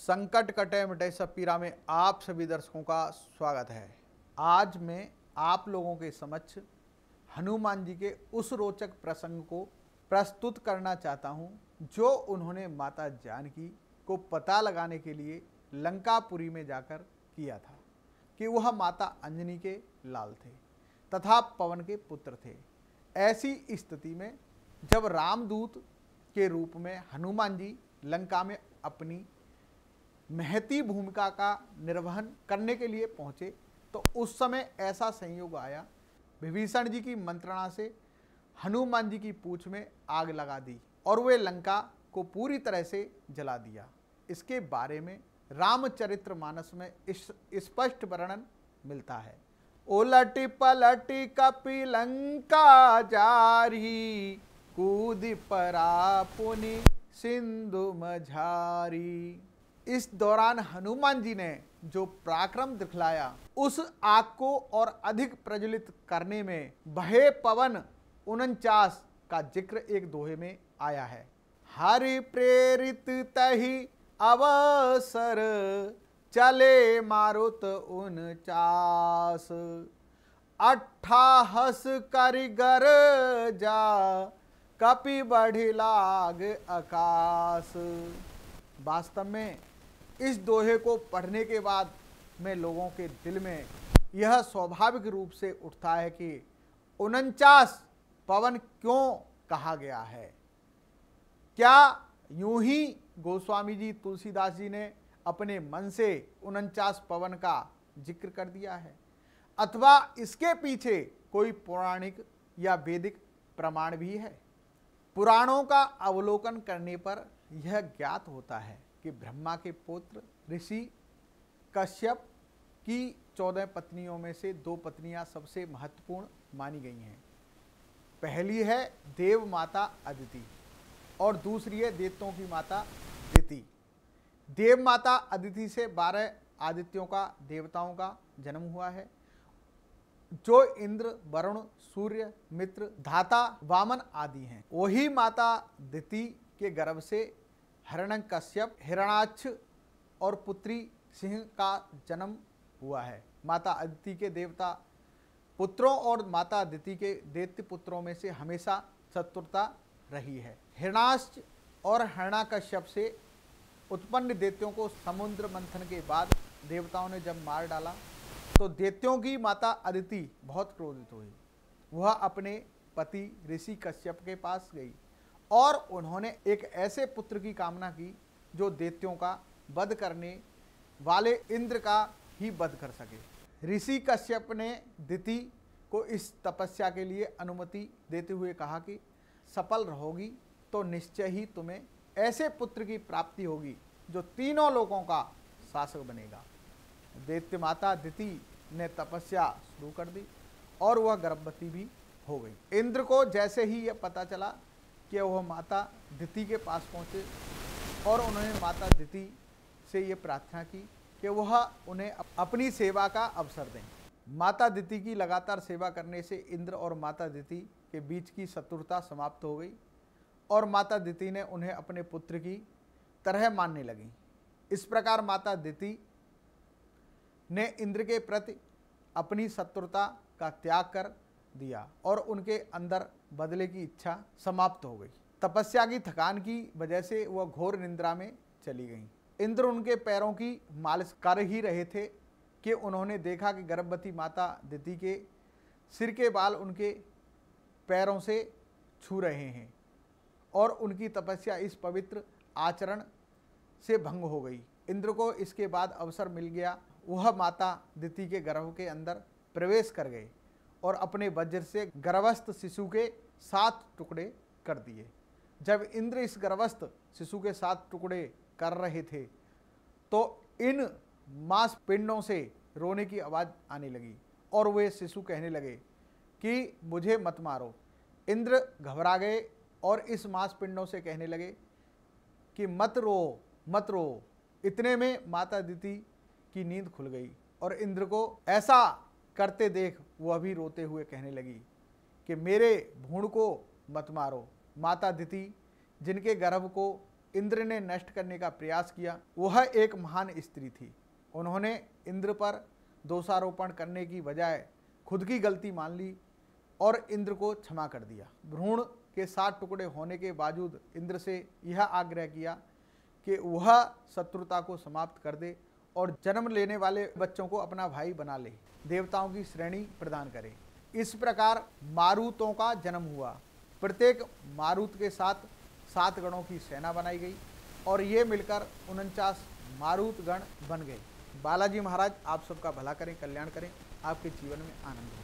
संकट कटे मिटे सब पीरा में आप सभी दर्शकों का स्वागत है। आज मैं आप लोगों के समक्ष हनुमान जी के उस रोचक प्रसंग को प्रस्तुत करना चाहता हूं जो उन्होंने माता जानकी को पता लगाने के लिए लंकापुरी में जाकर किया था कि वह माता अंजनी के लाल थे तथा पवन के पुत्र थे। ऐसी स्थिति में जब रामदूत के रूप में हनुमान जी लंका में अपनी महती भूमिका का निर्वहन करने के लिए पहुंचे तो उस समय ऐसा संयोग आया, विभीषण जी की मंत्रणा से हनुमान जी की पूंछ में आग लगा दी और वे लंका को पूरी तरह से जला दिया। इसके बारे में रामचरितमानस में स्पष्ट वर्णन मिलता है। उलटी पलटी कपि लंका जारी, कूद परा पुनि सिंधु मझारी। इस दौरान हनुमान जी ने जो पराक्रम दिखलाया उस आग को और अधिक प्रज्वलित करने में बहे पवन 49 का जिक्र एक दोहे में आया है। हरि प्रेरित तहि अवसर, चले मारुत 49, 28 करि गरजा, कपि बढ़ि लाग आकाश। वास्तव में इस दोहे को पढ़ने के बाद में लोगों के दिल में यह स्वाभाविक रूप से उठता है कि 49 पवन क्यों कहा गया है। क्या यूं ही गोस्वामी जी तुलसीदास जी ने अपने मन से 49 पवन का जिक्र कर दिया है अथवा इसके पीछे कोई पौराणिक या वैदिक प्रमाण भी है। पुराणों का अवलोकन करने पर यह ज्ञात होता है कि ब्रह्मा के पुत्र ऋषि कश्यप की 14 पत्नियों में से 2 पत्नियां सबसे महत्वपूर्ण मानी गई हैं। पहली है देव माता अदिति और दूसरी है दैत्यों की माता दिति। देव माता अदिति से 12 आदित्यों का देवताओं का जन्म हुआ है जो इंद्र, वरुण, सूर्य, मित्र, धाता, वामन आदि हैं। वही माता दिति के गर्भ से हिरण्यकश्यप, हिरण्याक्ष और पुत्री सिंह का जन्म हुआ है। माता अदिति के देवता पुत्रों और माता अदिति के दैत्य पुत्रों में से हमेशा शत्रुता रही है। हिरण्याक्ष और हिरण्यकश्यप से उत्पन्न दैत्यों को समुद्र मंथन के बाद देवताओं ने जब मार डाला तो दैत्यों की माता अदिति बहुत क्रोधित हुई। वह अपने पति ऋषि कश्यप के पास गई और उन्होंने एक ऐसे पुत्र की कामना की जो दैत्यों का वध करने वाले इंद्र का ही वध कर सके। ऋषि कश्यप ने दिति को इस तपस्या के लिए अनुमति देते हुए कहा कि सफल रहोगी तो निश्चय ही तुम्हें ऐसे पुत्र की प्राप्ति होगी जो तीनों लोगों का शासक बनेगा। दैत्य माता दिति ने तपस्या शुरू कर दी और वह गर्भवती भी हो गई। इंद्र को जैसे ही यह पता चला कि वह माता दिति के पास पहुँचे और उन्होंने माता दिति से ये प्रार्थना की कि वह उन्हें अपनी सेवा का अवसर दें। माता दिति की लगातार सेवा करने से इंद्र और माता दिति के बीच की शत्रुता समाप्त हो गई और माता दिति ने उन्हें अपने पुत्र की तरह मानने लगी। इस प्रकार माता दिति ने इंद्र के प्रति अपनी शत्रुता का त्याग कर दिया और उनके अंदर बदले की इच्छा समाप्त हो गई। तपस्या की थकान की वजह से वह घोर निद्रा में चली गईं। इंद्र उनके पैरों की मालिश कर ही रहे थे कि उन्होंने देखा कि गर्भवती माता दिति के सिर के बाल उनके पैरों से छू रहे हैं और उनकी तपस्या इस पवित्र आचरण से भंग हो गई। इंद्र को इसके बाद अवसर मिल गया। वह माता दिति के गर्भ के अंदर प्रवेश कर गए और अपने वज्र से गर्भस्थ शिशु के 7 टुकड़े कर दिए। जब इंद्र इस गर्भस्थ शिशु के 7 टुकड़े कर रहे थे तो इन मांसपिंडों से रोने की आवाज़ आने लगी और वे शिशु कहने लगे कि मुझे मत मारो। इंद्र घबरा गए और इस मांसपिंडों से कहने लगे कि मत रो मत रो। इतने में माता दिति की नींद खुल गई और इंद्र को ऐसा करते देख वह भी रोते हुए कहने लगी कि मेरे भ्रूण को मत मारो। माता दिति जिनके गर्भ को इंद्र ने नष्ट करने का प्रयास किया, वह एक महान स्त्री थी। उन्होंने इंद्र पर दोषारोपण करने की बजाय खुद की गलती मान ली और इंद्र को क्षमा कर दिया। भ्रूण के 7 टुकड़े होने के बावजूद इंद्र से यह आग्रह किया कि वह शत्रुता को समाप्त कर दे और जन्म लेने वाले बच्चों को अपना भाई बना ले, देवताओं की श्रेणी प्रदान करे। इस प्रकार मारुतों का जन्म हुआ। प्रत्येक मारुत के साथ 7 गणों की सेना बनाई गई और ये मिलकर 49 मारुत गण बन गए। बालाजी महाराज आप सबका भला करें, कल्याण करें, आपके जीवन में आनंद हो।